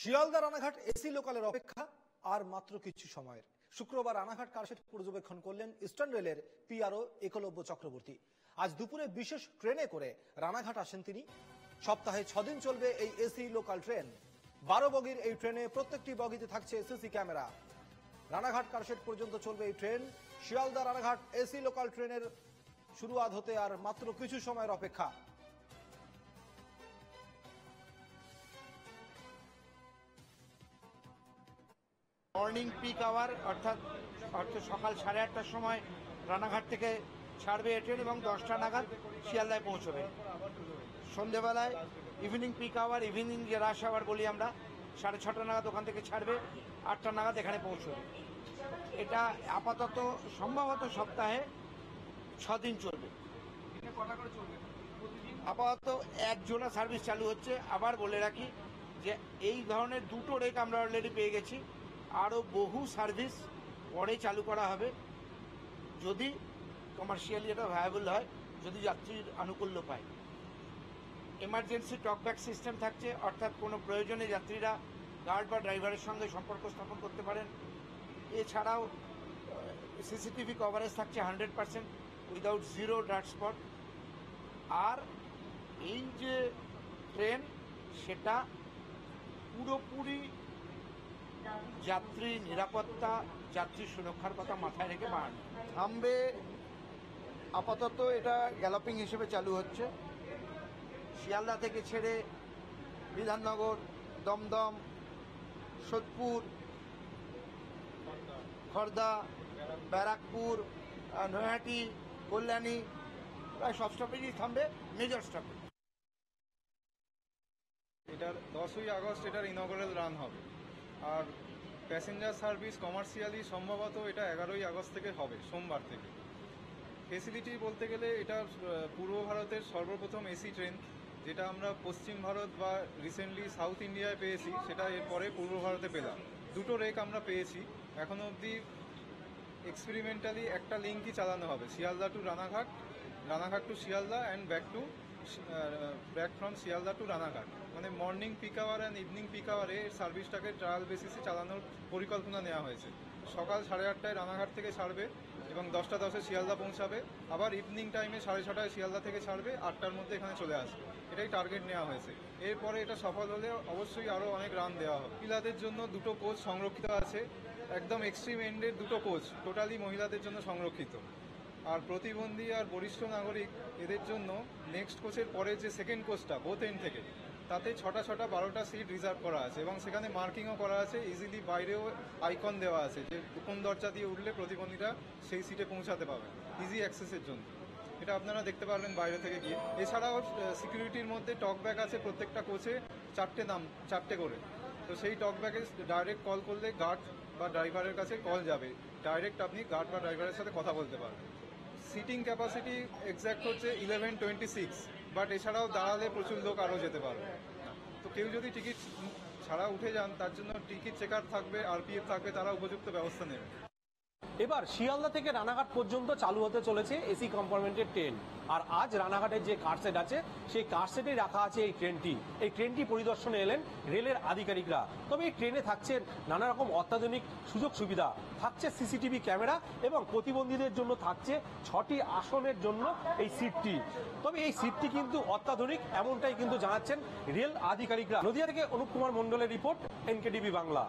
Sealdah Ranaghat AC লোকালের অপেক্ষা আর মাত্র কিছু সময়ের। শুক্রবার রানাঘাট কারশেড পর্যবেক্ষণ করলেন ইস্টার্ন রেলের পিআরও একলব্য চক্রবর্তী। আজ দুপুরে বিশেষ ট্রেনে করে রানাঘাট আসেন তিনি। সপ্তাহে 6 দিন চলবে এই এসি লোকাল ট্রেন। 12 বগির এই ট্রেনে প্রত্যেকটি বগিতে থাকছে সিসি ক্যামেরা। রানাঘাট কারশেড পর্যন্ত চলবে এই train. Sealdah Ranaghat AC local ট্রেনের শুরুয়াত হতে আর মাত্র কিছু সময়ের অপেক্ষা। মর্নিং পিক আওয়ার অর্থাৎ সকাল 8:30টার সময় রানাঘাট থেকে ছাড়বে এই ট্রেন এবং 10টা নাগাদ শিয়ালদায় পৌঁছবে। সন্ধেবেলায় ইভিনিং পিক আওয়ার, ইভিনিং যে রাশ আওয়ার বলি আমরা, 6:30 নাগাদ ওখান থেকে ছাড়বে, 8টা নাগাদ এখানে পৌঁছবে। এটা আপাতত সম্ভবত সপ্তাহে 6 দিন চলবে। আপাতত এক জোড়া সার্ভিস চালু হচ্ছে। আবার বলে রাখি যে এই ধরনের দুটো রেক আমরা অলরেডি পেয়ে গেছি। আরও বহু সার্ভিস পরে চালু করা হবে যদি কমার্শিয়ালি এটা ভায়াবল হয়, যদি যাত্রীর আনুকূল্য পায়। এমার্জেন্সি টকব্যাক সিস্টেম থাকছে, অর্থাৎ কোনো প্রয়োজনে যাত্রীরা গার্ড বা ড্রাইভারের সঙ্গে সম্পর্ক স্থাপন করতে পারেন। এছাড়াও সিসিটিভি কভারেজ থাকছে 100% উইদাউট জিরো ডার্ক স্পট। আর এই যে ট্রেন, সেটা পুরোপুরি যাত্রী নিরাপত্তা, যাত্রী সুরক্ষার কথা মাথায় রেখে বাড়ানো। থামবে আপাতত এটা গ্যালোপিং হিসেবে চালু হচ্ছে। শিয়ালদা থেকে ছেড়ে বিধাননগর, দমদম, সোদপুর, খড়দা, ব্যারাকপুর, নৈহাটি, কল্যাণী, প্রায় সব স্টপেজই থামবে, মেজর স্টপেজ। এটার 10ই আগস্ট এটার ইনঅগারাল রান হবে। আর প্যাসেঞ্জার সার্ভিস কমার্শিয়ালি সম্ভবত এটা 11ই আগস্ট থেকে হবে, সোমবার থেকে। ফেসিলিটি বলতে গেলে এটা পূর্ব ভারতের সর্বপ্রথম এসি ট্রেন, যেটা আমরা পশ্চিম ভারত বা রিসেন্টলি সাউথ ইন্ডিয়ায় পেয়েছি, সেটা এরপরে পূর্ব ভারতে পেলাম। দুটো রেক আমরা পেয়েছি। এখনও অবধি এক্সপেরিমেন্টালি একটা লিঙ্কই চালানো হবে, Sealdah to Ranaghat, Ranaghat to Sealdah and back from Sealdah to Ranaghat. মানে morning peak hour and evening peak আওয়ারে সার্ভিসটাকে ট্রায়াল বেসিসে চালানোর পরিকল্পনা নেওয়া হয়েছে। সকাল 8:30টায় রানাঘাট থেকে ছাড়বে এবং 10টা 10-এ শিয়ালদা পৌঁছাবে। আবার ইভিনিং টাইমে 6:30টায় শিয়ালদা থেকে ছাড়বে, 8টার মধ্যে এখানে চলে আসবে। এটাই টার্গেট নেওয়া হয়েছে। এরপরে এটা সফল হলে অবশ্যই আরও অনেক রান দেওয়া হবে। মহিলাদের জন্য দুটো কোচ সংরক্ষিত আছে, একদম এক্সট্রিম এন্ডের দুটো কোচ টোটালি মহিলাদের জন্য সংরক্ষিত। আর প্রতিবন্ধী আর বরিষ্ঠ নাগরিক এদের জন্য নেক্সট কোচের পরে যে সেকেন্ড কোচটা বোথ এন্ড থেকে, তাতে 6টা 12টা সিট রিজার্ভ করা আছে এবং সেখানে মার্কিংও করা আছে। ইজিলি বাইরেও আইকন দেওয়া আছে যে কোন দরজা দিয়ে উঠলে প্রতিবন্ধীরা সেই সিটে পৌঁছাতে পাবে, ইজি অ্যাক্সেসের জন্য। এটা আপনারা দেখতে পারবেন বাইরে থেকে গিয়ে। এছাড়াও সিকিউরিটির মধ্যে টকব্যাক আছে প্রত্যেকটা কোচে, 4টে করে। তো সেই টকব্যাকে ডাইরেক্ট কল করলে গার্ড বা ড্রাইভারের কাছে কল যাবে, ডাইরেক্ট আপনি গার্ড বা ড্রাইভারের সাথে কথা বলতে পারবেন। সিটিং ক্যাপাসিটি এক্স্যাক্ট হচ্ছে 1126, বাট এছাড়াও দাঁড়ালে প্রচুর লোক আরও যেতে পারবে। তো কেউ যদি টিকিট ছাড়া উঠে যান, তার জন্য টিকিট চেকার থাকবে, আরপিএফ থাকবে, তারা উপযুক্ত ব্যবস্থা নেবে। এবার শিয়ালদা থেকে রানাঘাট পর্যন্ত চালু হতে চলেছে এসি কম্পার্টমেন্টের ট্রেন। আর আজ রানাঘাটের যে কারশেড আছে, সেই কারশেডে রাখা আছে এই ট্রেনটি পরিদর্শনে এলেন রেলের আধিকারিকরা। তবে এই ট্রেনে থাকছে নানা রকম অত্যাধুনিক সুযোগ সুবিধা, থাকছে সিসিটিভি ক্যামেরা এবং প্রতিবন্ধীদের জন্য থাকছে 6টি আসনের জন্য এই সিটটি। তবে এই সিটটি কিন্তু অত্যাধুনিক, এমনটাই কিন্তু জানাচ্ছেন রেল আধিকারিকরা। নদিয়া থেকে অনুপ কুমার মণ্ডলের রিপোর্ট, এনকেটিভি বাংলা।